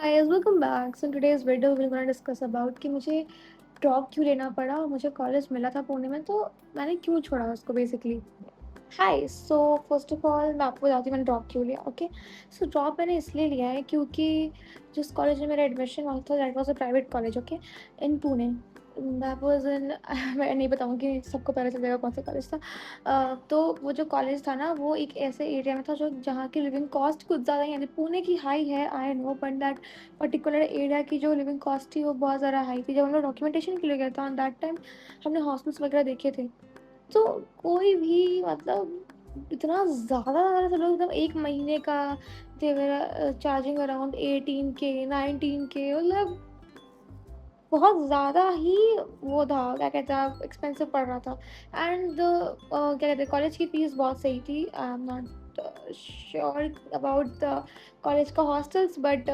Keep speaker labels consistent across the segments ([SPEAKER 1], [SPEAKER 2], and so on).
[SPEAKER 1] guys, welcome back. So in today's video we're gonna discuss about कि मुझे drop क्यों लेना पड़ा और मुझे कॉलेज मिला था पुणे में तो मैंने क्यों छोड़ा उसको basically. Hi, so first of all मैं आपको बताती हूँ मैंने ड्रॉप क्यों लिया। ओके, सो ड्रॉप मैंने इसलिए लिया है क्योंकि जिस कॉलेज में मेरा एडमिशन हुआ था that was a private college. Okay, in Pune. That was in मैं नहीं बताऊँगी, सबको पता चल जाएगा कौन सा कॉलेज था। तो वो जो कॉलेज था ना वो एक ऐसे एरिया में था जो जहाँ की लिविंग कॉस्ट कुछ ज़्यादा ही है। पुणे की हाई है I know, but that particular area की जो लिविंग कॉस्ट थी वो बहुत ज़्यादा हाई थी। जब हम लोग डॉक्यूमेंटेशन के लिए गए थे ऑन दैट टाइम हमने हॉस्टल्स वगैरह देखे थे। तो कोई भी मतलब इतना ज़्यादा सब लोग एकदम 1 महीने का दे वर चार्जिंग अराउंड 18 के 19 के, मतलब बहुत ज़्यादा ही वो था, क्या कहते हैं, एक्सपेंसिव पड़ रहा था। एंड क्या कहते हैं, कॉलेज की फ़ीस बहुत सही थी। I am not sure about the college का हॉस्टल्स, बट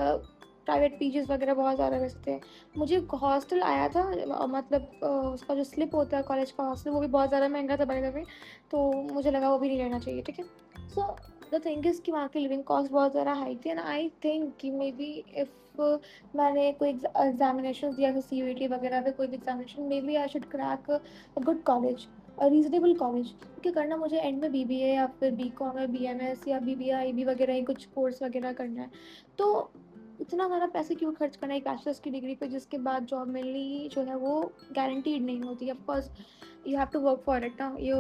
[SPEAKER 1] प्राइवेट पीजीज़ वगैरह बहुत ज़्यादा वैसे थे। मुझे हॉस्टल आया था, मतलब उसका जो स्लिप होता है कॉलेज का हॉस्टल वो भी बहुत ज़्यादा महँगा था बाय द वे, तो मुझे लगा वो भी नहीं लेना चाहिए, ठीक है। सो द थिंग इज़ कि वहाँ की लिविंग कॉस्ट बहुत ज़्यादा हाई थी एंड आई थिंक कि मे बी इफ़ मैंने कोई एग्ज़ामिनेशंस दिया, जैसे सीयूईटी वगैरह पे कोई भी examination, may B I should crack a good college, a reasonable college. क्योंकि करना मुझे एंड में बीबीए या फिर बीकॉम या बीएमएस या बीबीए आईबी वगैरह ही कुछ कोर्स वगैरह करना है। तो इतना ज़्यादा पैसे क्यों खर्च करना एक बैचलर्स की डिग्री पे जिसके बाद जॉब मिलनी जो है वो गारंटीड नहीं होती। Of course you have to work for it ना, यू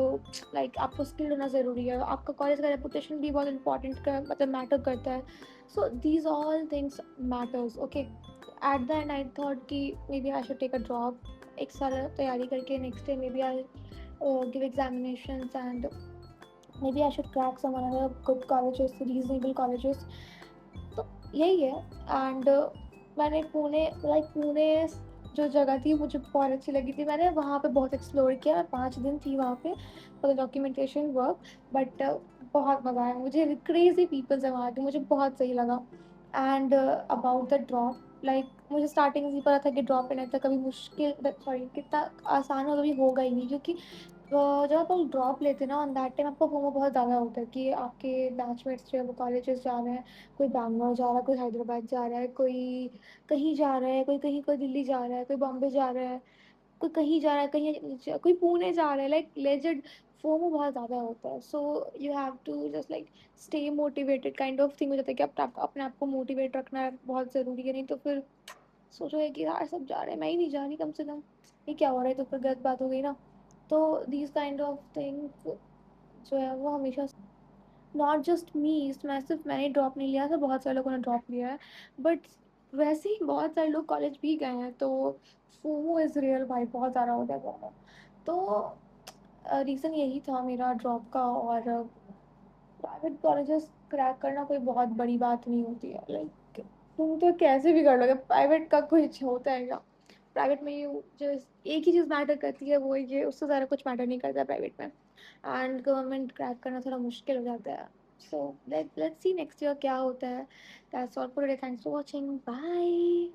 [SPEAKER 1] लाइक आपको स्किल्ड होना ज़रूरी है, आपका कॉलेज का रेपुटेशन भी बहुत इंपॉर्टेंट का मतलब मैटर करता है। So these all things matters. Okay, at the end I thought कि may be I should take a drop, 1 साल तैयारी करके next day may be I give examinations and may be I should crack some another good colleges, reasonable colleges. तो यही है। And मैंने पुणे जो जगह थी मुझे बहुत अच्छी लगी थी, मैंने वहाँ पे बहुत एक्सप्लोर किया। मैं 5 दिन थी वहाँ पे for the documentation work, but बहुत मज़ा आया मुझे, क्रेज़ी पीपल्स हैं वहाँ के, मुझे बहुत सही लगा। And about the drop, like मुझे स्टार्टिंग से ही पता था कि ड्रॉप लेना था कभी मुश्किल, सॉरी, कितना आसान हो कभी होगा ही नहीं, क्योंकि जब आप लोग ड्रॉप लेते हैं ना ऑन दैट टाइम आपका फोमो बहुत ज़्यादा होता है कि आपके बैचमेट्स जो है वो कॉलेजेस जा रहे हैं, कोई बैंगलोर जा रहा है, कोई हैदराबाद जा रहा है, कोई कहीं जा रहा है, कोई कहीं, कोई दिल्ली जा रहा है, कोई बॉम्बे जा रहा है, कोई कहीं जा रहा है, कोई पुणे जा रहा है, लाइक लेजेंड। फोमो बहुत ज़्यादा होता है, so you have to just like stay motivated kind of thing हो जाता है कि अपने आप को मोटिवेट रखना बहुत ज़रूरी है, नहीं तो फिर सोचो है कि यार सब जा रहे हैं मैं ही नहीं जा रही, कम से कम ये क्या हो रहा है, तो फिर गलत बात हो गई ना। तो दीज काइंड ऑफ थिंग्स जो है वो हमेशा, नॉट जस्ट मी, मैं सिर्फ मैंने ड्रॉप नहीं लिया था, बहुत सारे लोगों ने ड्रॉप लिया है, बट वैसे ही बहुत सारे लोग कॉलेज भी गए हैं, तो फोमो इज़ रियल भाई, बहुत ज़्यादा हो गया फोमो। तो रीज़न यही था मेरा ड्रॉप का। और प्राइवेट कॉलेजेस क्रैक करना कोई बहुत बड़ी बात नहीं होती है, लाइक तुम तो कैसे भी कर लोगे, प्राइवेट का कुछ होता है क्या। प्राइवेट में यू जस्ट एक ही चीज़ मैटर करती है, वो ये, उससे ज़्यादा कुछ मैटर नहीं करता प्राइवेट में। एंड गवर्नमेंट क्रैक करना थोड़ा मुश्किल हो जाता है। So let's see next year क्या होता है। That's all for today, thanks for watching, bye.